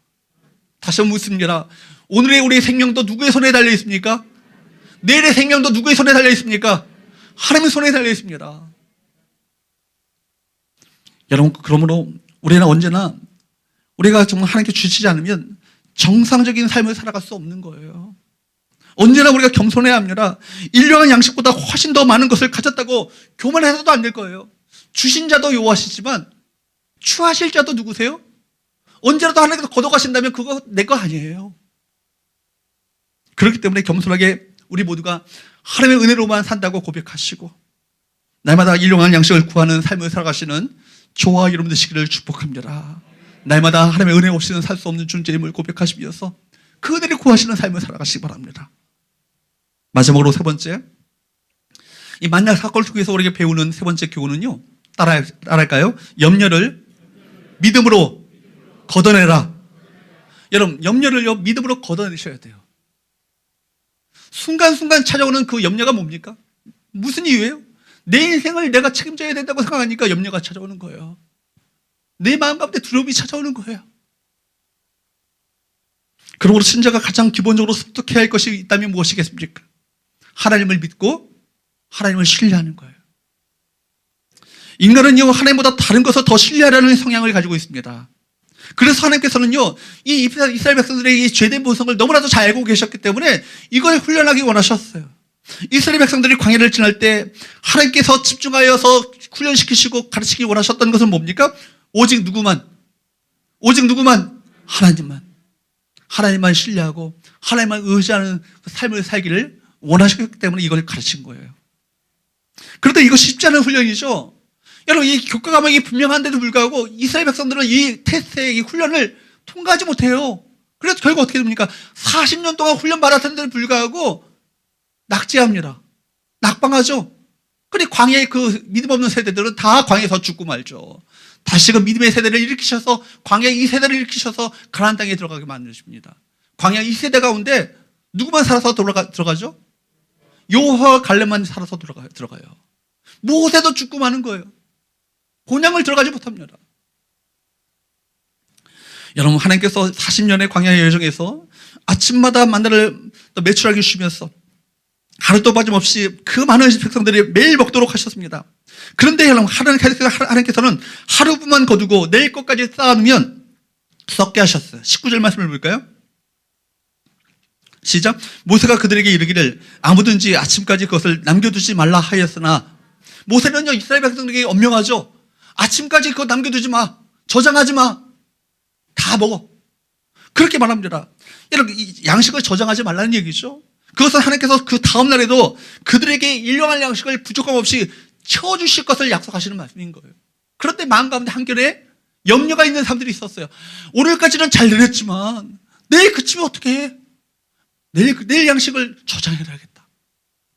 S1: 다시 한번 묻습니다. 오늘의 우리의 생명도 누구의 손에 달려 있습니까? 내일의 생명도 누구의 손에 달려 있습니까? 하나님의 손에 달려 있습니다. 여러분, 그러므로 우리는 언제나 우리가 정말 하나님께 주시지 않으면 정상적인 삶을 살아갈 수 없는 거예요. 언제나 우리가 겸손해야 합니다. 일용할 양식보다 훨씬 더 많은 것을 가졌다고 교만해서도 안 될 거예요. 주신 자도 여호와시지만 취하실 자도 누구세요? 언제라도 하나님께서 걷어가신다면 그거 내 거 아니에요. 그렇기 때문에 겸손하게 우리 모두가 하나님의 은혜로만 산다고 고백하시고 날마다 일용할 양식을 구하는 삶을 살아가시는 저와 여러분 되시기를 축복합니다. 날마다 하나님의 은혜 없이는 살 수 없는 존재임을 고백하시면서 그 은혜를 구하시는 삶을 살아가시기 바랍니다. 마지막으로 세 번째, 이 만나 사건을 통해서 우리에게 배우는 세 번째 교훈은요, 따라할까요? 염려를 믿음으로 걷어내라. 여러분, 염려를요, 믿음으로 걷어내셔야 돼요. 순간순간 찾아오는 그 염려가 뭡니까? 무슨 이유예요? 내 인생을 내가 책임져야 된다고 생각하니까 염려가 찾아오는 거예요. 내 마음 가운데 두려움이 찾아오는 거예요. 그러므로 신자가 가장 기본적으로 습득해야 할 것이 있다면 무엇이겠습니까? 하나님을 믿고 하나님을 신뢰하는 거예요. 인간은요, 하나님보다 다른 것을 더 신뢰하려는 성향을 가지고 있습니다. 그래서 하나님께서는요, 이 이스라엘 백성들의 이 죄된 본성을 너무나도 잘 알고 계셨기 때문에 이걸 훈련하기 원하셨어요. 이스라엘 백성들이 광야를 지날 때 하나님께서 집중하여서 훈련시키시고 가르치기 원하셨던 것은 뭡니까? 오직 누구만? 하나님만 신뢰하고 하나님만 의지하는 그 삶을 살기를 원하셨기 때문에 이걸 가르친 거예요. 그런데 이거 쉽지 않은 훈련이죠. 여러분, 이 교과 과목이 분명한데도 불구하고 이스라엘 백성들은 이 테스트의 이 훈련을 통과하지 못해요. 그래서 결국 어떻게 됩니까? 40년 동안 훈련 받았는데도 불구하고 낙제합니다. 낙방하죠. 그런데 광야의 그 믿음 없는 세대들은 다 광야에서 죽고 말죠. 다시금 믿음의 세대를 일으키셔서 광야 이 세대를 일으키셔서 가나안 땅에 들어가게 만드십니다. 광야 이 세대 가운데 누구만 살아서 들어가죠? 여호와와 갈렙만 살아서 들어가요. 모세도 죽고 마는 거예요. 본향을 들어가지 못합니다. 여러분, 하나님께서 40년의 광야의 여정에서 아침마다 만나를 매출하게 주시면서 하루도 빠짐없이 그 많은 백성들이 매일 먹도록 하셨습니다. 그런데 여러분, 하나님께서는 하루분만 거두고 내일 것까지 쌓아놓으면 썩게 하셨어요. 19절 말씀을 볼까요? 시작. 모세가 그들에게 이르기를 아무든지 아침까지 그것을 남겨두지 말라 하였으나, 모세는요 이스라엘 백성들에게 엄명하죠. 아침까지 그거 남겨두지 마, 저장하지 마, 다 먹어, 그렇게 말합니다. 여러분, 이 양식을 저장하지 말라는 얘기죠. 그것은 하나님께서 그 다음 날에도 그들에게 일용할 양식을 부족함 없이 채워주실 것을 약속하시는 말씀인 거예요. 그런데 마음 가운데 한결에 염려가 있는 사람들이 있었어요. 오늘까지는 잘 내렸지만 내일 그치면 어떻게 해? 내일 양식을 저장해놔야겠다.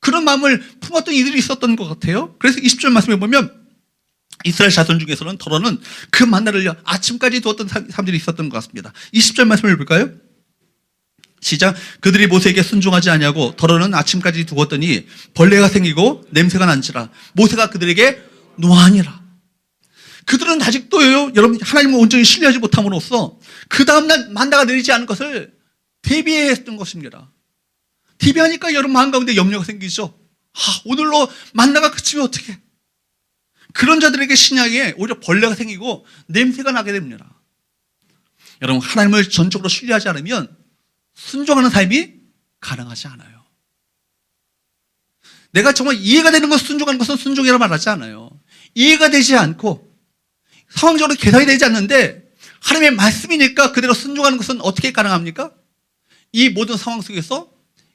S1: 그런 마음을 품었던 이들이 있었던 것 같아요. 그래서 20절 말씀에 보면 이스라엘 자손 중에서는 더러는 그 만나를 아침까지 두었던 사람들이 있었던 것 같습니다. 20절 말씀을 볼까요? 시작. 그들이 모세에게 순종하지 아니하고 더러는 아침까지 두었더니 벌레가 생기고 냄새가 난지라 모세가 그들에게 노하니라. 그들은 아직도요, 여러분, 하나님을 온전히 신뢰하지 못함으로써 그 다음날 만나가 내리지 않은 것을 대비했던 것입니다. 대비하니까 여러분 마음 가운데 염려가 생기죠. 오늘로 만나가 그치면 어떡해. 그런 자들에게 신약에 오히려 벌레가 생기고 냄새가 나게 됩니다. 여러분, 하나님을 전적으로 신뢰하지 않으면 순종하는 삶이 가능하지 않아요. 내가 정말 이해가 되는 것을 순종하는 것은 순종이라고 말하지 않아요. 이해가 되지 않고 상황적으로 계산이 되지 않는데 하나님의 말씀이니까 그대로 순종하는 것은 어떻게 가능합니까? 이 모든 상황 속에서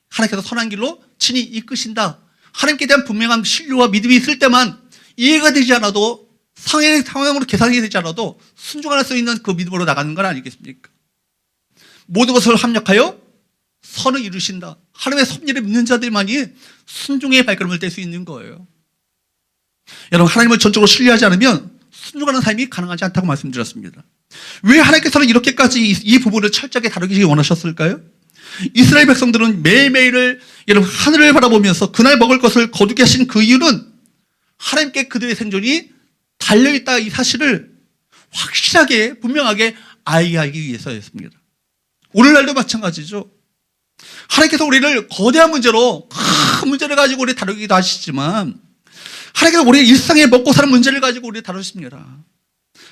S1: 하나님께서 선한 길로 친히 이끄신다. 하나님께 대한 분명한 신뢰와 믿음이 있을 때만 이해가 되지 않아도 상황으로 계산이 되지 않아도 순종할 수 있는 그 믿음으로 나가는 건 아니겠습니까? 모든 것을 합력하여 선을 이루신다. 하나님의 섭리를 믿는 자들만이 순종의 발걸음을 뗄 수 있는 거예요. 여러분, 하나님을 전적으로 신뢰하지 않으면 순종하는 삶이 가능하지 않다고 말씀드렸습니다. 왜 하나님께서는 이렇게까지 이 부분을 철저하게 다루기 원하셨을까요? 이스라엘 백성들은 매일매일을 여러분 하늘을 바라보면서 그날 먹을 것을 거두게 하신 그 이유는 하나님께 그들의 생존이 달려있다, 이 사실을 확실하게 분명하게 알게 하기 위해서였습니다. 오늘날도 마찬가지죠. 하나님께서 우리를 거대한 문제로, 큰 문제를 가지고 우리 다루기도 하시지만 하나님께서 우리의 일상에 먹고 사는 문제를 가지고 우리 다루십니다.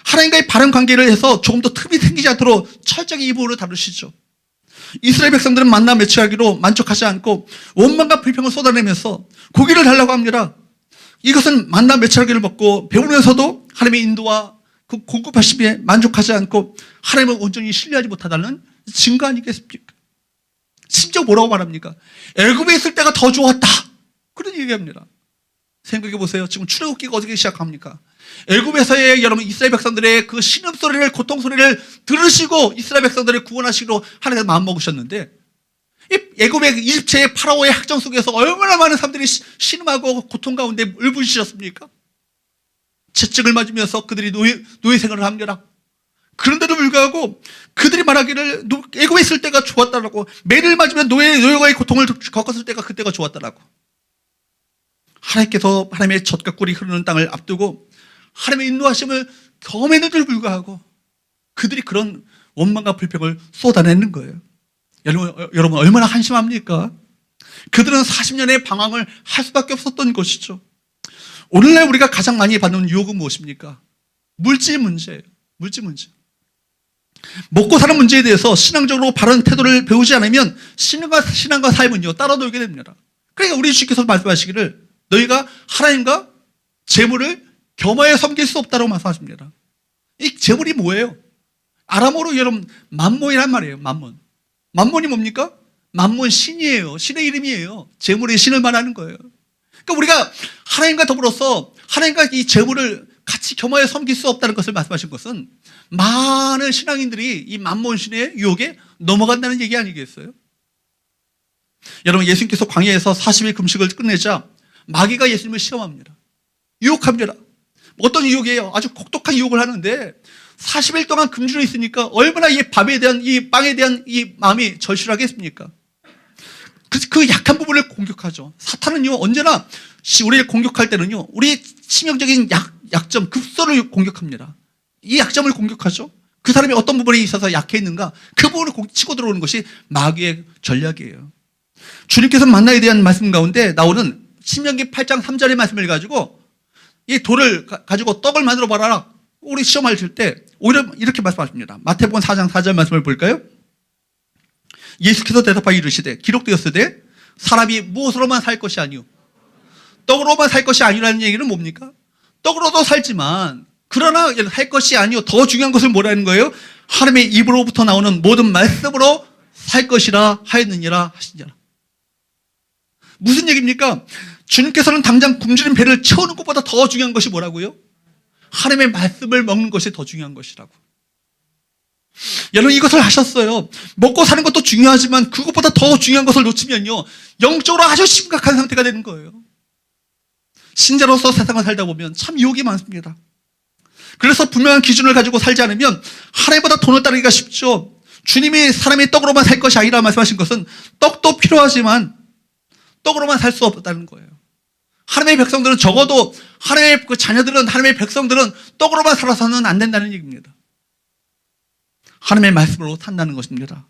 S1: 하나님과의 바른 관계를 해서 조금 더 틈이 생기지 않도록 철저하게 이 부분을 다루시죠. 이스라엘 백성들은 만나 매치하기로 만족하지 않고 원망과 불평을 쏟아내면서 고기를 달라고 합니다. 이것은 만나 매치하기를 먹고 배우면서도 하나님의 인도와 그 공급하심에 만족하지 않고 하나님을 온전히 신뢰하지 못하다는 증거 아니겠습니까? 심지어 뭐라고 말합니까? 애굽에 있을 때가 더 좋았다, 그런 얘기합니다. 생각해 보세요. 지금 출애굽기가 어떻게 시작합니까? 애굽에서의 여러분 이스라엘 백성들의 그 신음소리를, 고통소리를 들으시고 이스라엘 백성들을 구원하시기로 하나님께서 마음먹으셨는데, 이 애굽의 이집트의 파라오의 학정 속에서 얼마나 많은 사람들이 신음하고 고통 가운데 울부짖으셨습니까? 채찍을 맞으면서 그들이 노예 생활을 합니다. 그런데도 불구하고 그들이 말하기를 애굽에 있을 때가 좋았다라고, 매를 맞으면 노예와의 고통을 겪었을 때가 그때가 좋았다라고. 하나님께서 하나님의 젖과 꿀이 흐르는 땅을 앞두고 하나님의 인도하심을 경험했는데도 불구하고 그들이 그런 원망과 불평을 쏟아내는 거예요. 여러분 얼마나 한심합니까? 그들은 40년의 방황을 할 수밖에 없었던 것이죠. 오늘날 우리가 가장 많이 받는 유혹은 무엇입니까? 물질 문제예요. 물질 문제. 먹고 사는 문제에 대해서 신앙적으로 바른 태도를 배우지 않으면 신앙과 삶은요 따라 놀게 됩니다. 그러니까 우리 주께서 말씀하시기를 너희가 하나님과 재물을 겸하여 섬길 수 없다고 말씀하십니다. 이 재물이 뭐예요? 아람어로 여러분 만몬이란 말이에요. 만몬. 만몬이 뭡니까? 만몬 신이에요. 신의 이름이에요. 재물의 신을 말하는 거예요. 그러니까 우리가 하나님과 더불어서 하나님과 이 재물을 같이 겸하여 섬길 수 없다는 것을 말씀하신 것은 많은 신앙인들이 이 만몬 신의 유혹에 넘어간다는 얘기 아니겠어요? 여러분, 예수님께서 광야에서 40일 금식을 끝내자 마귀가 예수님을 시험합니다. 유혹합니다. 어떤 유혹이에요? 아주 혹독한 유혹을 하는데 40일 동안 금주로 있으니까 얼마나 이 밥에 대한, 이 빵에 대한 이 마음이 절실하겠습니까? 그 약한 부분을 공격하죠. 사탄은요, 언제나 우리를 공격할 때는요, 우리의 치명적인 약점, 급소를 공격합니다. 이 약점을 공격하죠. 그 사람이 어떤 부분에 있어서 약해 있는가, 그 부분을 치고 들어오는 것이 마귀의 전략이에요. 주님께서 만나에 대한 말씀 가운데 나오는 신명기 8장 3절의 말씀을 가지고 이 돌을 가지고 떡을 만들어 봐라. 우리 시험할 때 오히려 이렇게 말씀하십니다. 마태복음 4장 4절 말씀을 볼까요? 예수께서 대답하여 이르시되 기록되었으되 사람이 무엇으로만 살 것이 아니오 떡으로만 살 것이 아니라는 얘기는 뭡니까? 떡으로도 살지만 그러나 할 것이 아니오, 더 중요한 것은 뭐라는 거예요? 하나님의 입으로부터 나오는 모든 말씀으로 살 것이라 하였느니라 하시니라. 무슨 얘기입니까? 주님께서는 당장 굶주린 배를 채우는 것보다 더 중요한 것이 뭐라고요? 하나님의 말씀을 먹는 것이 더 중요한 것이라고. 여러분, 이것을 하셨어요. 먹고 사는 것도 중요하지만 그것보다 더 중요한 것을 놓치면요, 영적으로 아주 심각한 상태가 되는 거예요. 신자로서 세상을 살다 보면 참 유혹이 많습니다. 그래서 분명한 기준을 가지고 살지 않으면 하나님보다 돈을 따르기가 쉽죠. 주님이 사람이 떡으로만 살 것이 아니라 말씀하신 것은 떡도 필요하지만 떡으로만 살 수 없다는 거예요. 하나님의 백성들은 적어도 하나님의 그 자녀들은, 하나님의 백성들은 떡으로만 살아서는 안 된다는 얘기입니다. 하나님의 말씀으로 산다는 것입니다.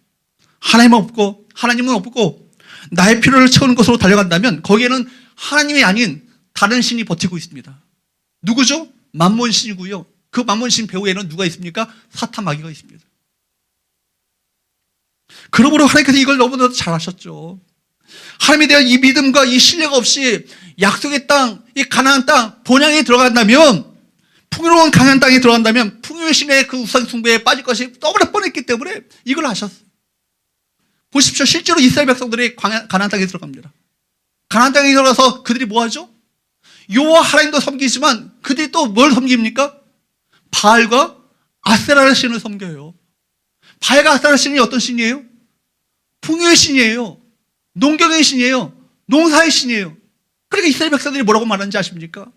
S1: 하나님은 없고 나의 필요를 채우는 것으로 달려간다면 거기에는 하나님이 아닌 다른 신이 버티고 있습니다. 누구죠? 만몬 신이고요. 그 만몬 신 배후에는 누가 있습니까? 사탄 마귀가 있습니다. 그러므로 하나님께서 이걸 너무나도 잘 아셨죠. 하나님에 대한 이 믿음과 이 신뢰가 없이 약속의 땅, 이 가나안 땅, 본향에 들어간다면, 풍요로운 가나안 땅에 들어간다면 풍요의 신의 그 우상 숭배에 빠질 것이 너무나 뻔했기 때문에 이걸 하셨어요. 보십시오. 실제로 이스라엘 백성들이 가나안 땅에 들어갑니다. 가나안 땅에 들어가서 그들이 뭐 하죠? 여호와 하나님도 섬기지만 그들이 또 뭘 섬깁니까? 바알과 아세라 신을 섬겨요. 바알과 아세라 신이 어떤 신이에요? 풍요의 신이에요. 농경의 신이에요. 농사의 신이에요. 그러니까 이스라엘 백성들이 뭐라고 말하는지 아십니까?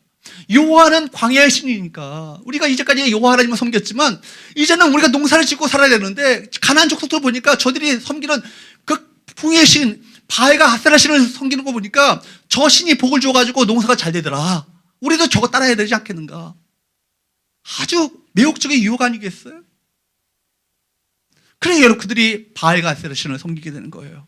S1: 여호와는 광야의 신이니까 우리가 이제까지 여호와 하나님을 섬겼지만 이제는 우리가 농사를 짓고 살아야 되는데 가나안 족속들 보니까 저들이 섬기는 그 풍요의 신 바알과 아세라 신을 섬기는 거 보니까 저 신이 복을 줘가지고 농사가 잘 되더라. 우리도 저거 따라야 되지 않겠는가? 아주 매혹적인 유혹 아니겠어요? 그래서 여러분, 그들이 바알과 아세라 신을 섬기게 되는 거예요.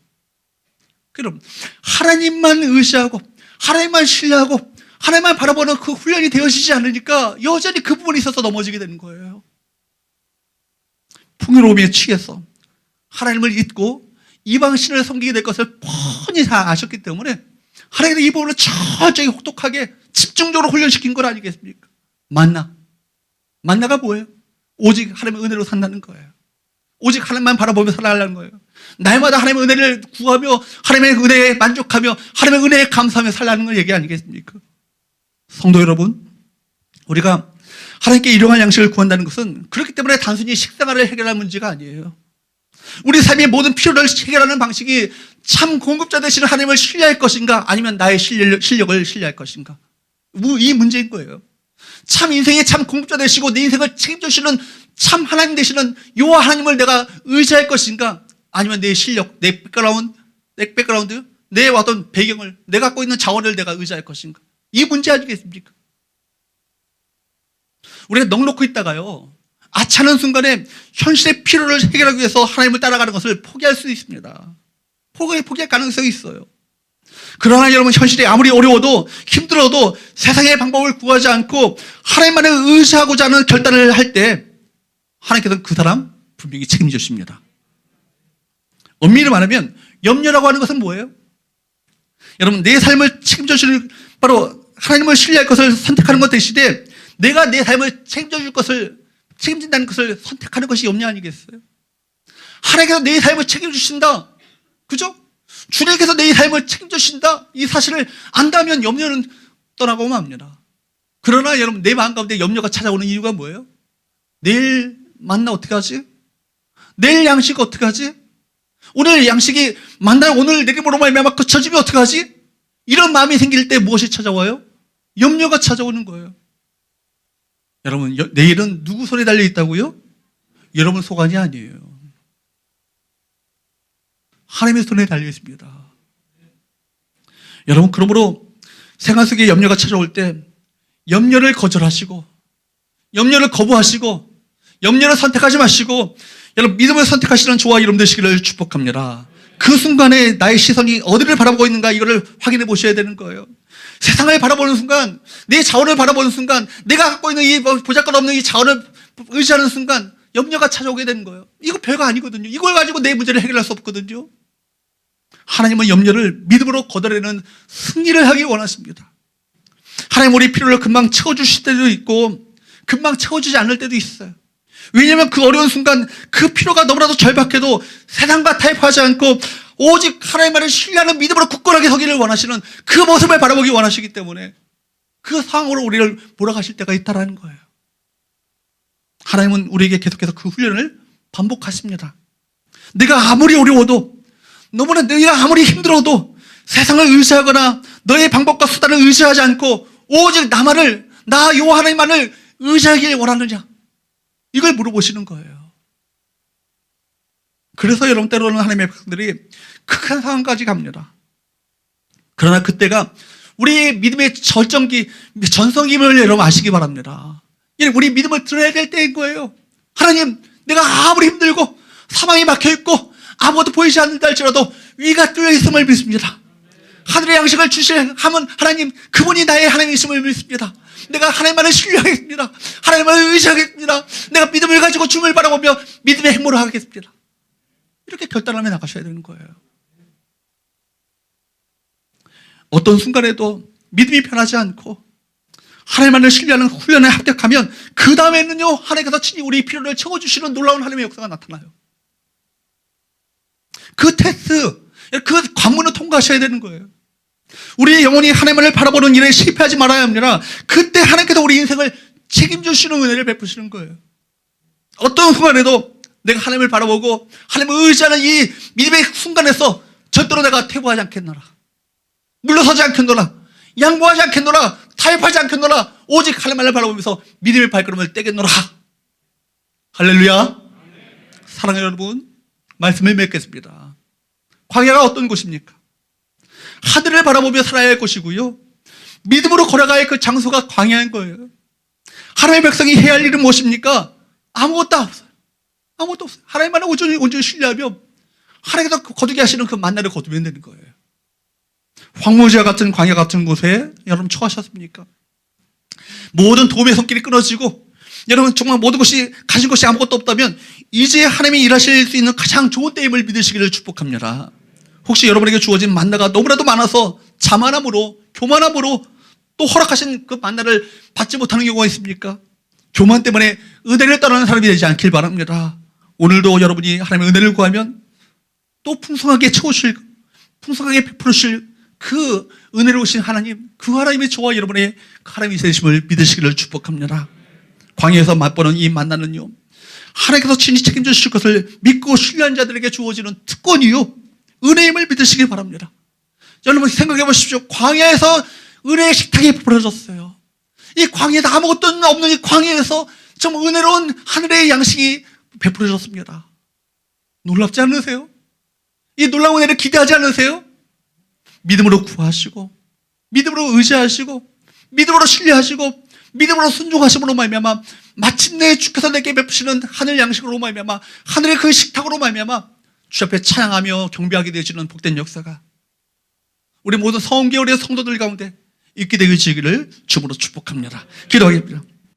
S1: 그럼 하나님만 의지하고 하나님만 신뢰하고 하나님만 바라보는 그 훈련이 되어지지 않으니까 여전히 그 부분에 있어서 넘어지게 되는 거예요. 풍요로움에 취해서 하나님을 잊고 이방 신을 섬기게 될 것을 뻔히 다 아셨기 때문에 하나님께서 이 부분을 철저히 혹독하게 집중적으로 훈련시킨 것 아니겠습니까? 만나가 뭐예요? 오직 하나님의 은혜로 산다는 거예요. 오직 하나님만 바라보며 살아가는 거예요. 날마다 하나님의 은혜를 구하며 하나님의 은혜에 만족하며 하나님의 은혜에 감사하며 살라는 걸 얘기 아니겠습니까? 성도 여러분, 우리가 하나님께 일용할 양식을 구한다는 것은 그렇기 때문에 단순히 식생활을 해결할 문제가 아니에요. 우리 삶의 모든 필요를 해결하는 방식이 참 공급자 되시는 하나님을 신뢰할 것인가 아니면 나의 실력을 신뢰할 것인가, 이 문제인 거예요. 참 인생의 참 공급자 되시고 내 인생을 책임져주시는 참 하나님 되시는 여호와 하나님을 내가 의지할 것인가 아니면 내 실력, 내 백그라운드, 내 어떤 배경을, 내가 갖고 있는 자원을 내가 의지할 것인가, 이 문제 아니겠습니까? 우리가 넉넉히 있다가요, 아차하는 순간에 현실의 필요를 해결하기 위해서 하나님을 따라가는 것을 포기할 수 있습니다. 포기할 가능성이 있어요. 그러나 여러분, 현실이 아무리 어려워도 힘들어도 세상의 방법을 구하지 않고 하나님만을 의지하고자 하는 결단을 할 때 하나님께서는 그 사람 분명히 책임져 주십니다. 엄밀히 말하면 염려라고 하는 것은 뭐예요? 여러분, 내 삶을 책임져 주는 바로 하나님을 신뢰할 것을 선택하는 것 대신에 내가 내 삶을 책임져 줄 것을, 책임진다는 것을 선택하는 것이 염려 아니겠어요? 하나님께서 내 삶을 책임져 주신다. 그죠? 주님께서 내 삶을 책임져 주신다. 이 사실을 안다면 염려는 떠나고 맙니다. 그러나 여러분, 내 마음 가운데 염려가 찾아오는 이유가 뭐예요? 내일 만나 어떻게 하지? 내일 양식 어떻게 하지? 오늘 양식이 만나 오늘 내림으로 말미암아 그쳐지면 어떻게 하지? 이런 마음이 생길 때 무엇이 찾아와요? 염려가 찾아오는 거예요. 여러분, 내일은 누구 손에 달려 있다고요? 여러분 소관이 아니에요. 하나님의 손에 달려 있습니다. 여러분, 그러므로 생활 속에 염려가 찾아올 때 염려를 거절하시고, 염려를 거부하시고, 염려를 선택하지 마시고, 여러분 믿음을 선택하시는 저와 여러분 되시기를 축복합니다. 그 순간에 나의 시선이 어디를 바라보고 있는가, 이거를 확인해 보셔야 되는 거예요. 세상을 바라보는 순간, 내 자원을 바라보는 순간, 내가 갖고 있는 이 보잘것없는 이 자원을 의지하는 순간 염려가 찾아오게 되는 거예요. 이거 별거 아니거든요. 이걸 가지고 내 문제를 해결할 수 없거든요. 하나님은 염려를 믿음으로 걷어내는 승리를 하기 원하십니다. 하나님 우리 필요를 금방 채워주실 때도 있고 금방 채워주지 않을 때도 있어요. 왜냐하면 그 어려운 순간 그 필요가 너무나도 절박해도 세상과 타협하지 않고 오직 하나님만을 신뢰하는 믿음으로 굳건하게 서기를 원하시는 그 모습을 바라보기 원하시기 때문에 그 상황으로 우리를 몰아가실 때가 있다는 거예요. 하나님은 우리에게 계속해서 그 훈련을 반복하십니다. 내가 아무리 어려워도, 너무나 내가 아무리 힘들어도 세상을 의지하거나 너의 방법과 수단을 의지하지 않고 오직 나만을, 나 요 하나님만을 의지하길 원하느냐, 이걸 물어보시는 거예요. 그래서 여러분 때로는 하나님의 백성들이 극한 상황까지 갑니다. 그러나 그때가 우리 믿음의 절정기, 전성기임을 여러분 아시기 바랍니다. 우리 믿음을 드러내야 될 때인 거예요. 하나님, 내가 아무리 힘들고 사망이 막혀있고 아무것도 보이지 않는다 할지라도 위가 뚫려 있음을 믿습니다. 하늘의 양식을 주실 하면 하나님, 그분이 나의 하나님이심을 믿습니다. 내가 하나님만을 신뢰하겠습니다. 하나님만을 의지하겠습니다. 내가 믿음을 가지고 주님을 바라보며 믿음의 행보를 하겠습니다. 이렇게 결단하며 나가셔야 되는 거예요. 어떤 순간에도 믿음이 변하지 않고 하나님만을 신뢰하는 훈련에 합격하면 그 다음에는요, 하나님께서 친히 우리 필요를 채워주시는 놀라운 하나님의 역사가 나타나요. 그 테스트, 그 관문을 통과하셔야 되는 거예요. 우리의 영혼이 하나님을 바라보는 일에 실패하지 말아야 합니다. 그때 하나님께서 우리 인생을 책임져 주시는 은혜를 베푸시는 거예요. 어떤 순간에도 내가 하나님을 바라보고 하나님을 의지하는 이 믿음의 순간에서 절대로 내가 퇴보하지 않겠노라, 물러서지 않겠노라, 양보하지 않겠노라, 타협하지 않겠노라, 오직 하나님을 바라보면서 믿음의 발걸음을 떼겠노라. 할렐루야. 사랑하는 여러분, 말씀을 맺겠습니다. 광야가 어떤 곳입니까? 하늘을 바라보며 살아야 할 곳이고요, 믿음으로 걸어가야 할 그 장소가 광야인 거예요. 하나님의 백성이 해야 할 일은 무엇입니까? 아무것도 없어요. 아무것도 없어요. 하나님만을 온전히 신뢰하며 하나님께서 거두게 하시는 그 만나를 거두면 되는 거예요. 황무지와 같은 광야 같은 곳에 여러분 처하셨습니까? 모든 도움의 손길이 끊어지고 여러분 정말 모든 것이 가진 것이 아무것도 없다면 이제 하나님이 일하실 수 있는 가장 좋은 때임을 믿으시기를 축복합니다. 혹시 여러분에게 주어진 만나가 너무나도 많아서 자만함으로, 교만함으로 또 허락하신 그 만나를 받지 못하는 경우가 있습니까? 교만 때문에 은혜를 떠나는 사람이 되지 않길 바랍니다. 오늘도 여러분이 하나님의 은혜를 구하면 또 풍성하게 채우실, 풍성하게 베푸실 그 은혜로우신 하나님, 그 하나님의 저와 여러분의 하나님이 되심을 믿으시기를 축복합니다. 광야에서 맛보는 이 만나는요, 하나님께서 친히 책임져 주실 것을 믿고 신뢰한 자들에게 주어지는 특권이요, 은혜임을 믿으시기 바랍니다. 여러분 생각해 보십시오. 광야에서 은혜의 식탁이 베풀어졌어요. 이 광야에 아무것도 없는 이 광야에서 좀 은혜로운 하늘의 양식이 베풀어졌습니다. 놀랍지 않으세요? 이 놀라운 은혜를 기대하지 않으세요? 믿음으로 구하시고, 믿음으로 의지하시고, 믿음으로 신뢰하시고, 믿음으로 순종하심으로 말미암아 마침내 주께서 내게 베푸시는 하늘 양식으로 말미암아 하늘의 그 식탁으로 말미암아 주 앞에 찬양하며 경배하게 되어지는 복된 역사가 우리 모든 성교회의 성도들 가운데 있게 되어지기를 주님으로 축복합니다. 기도하겠습니다.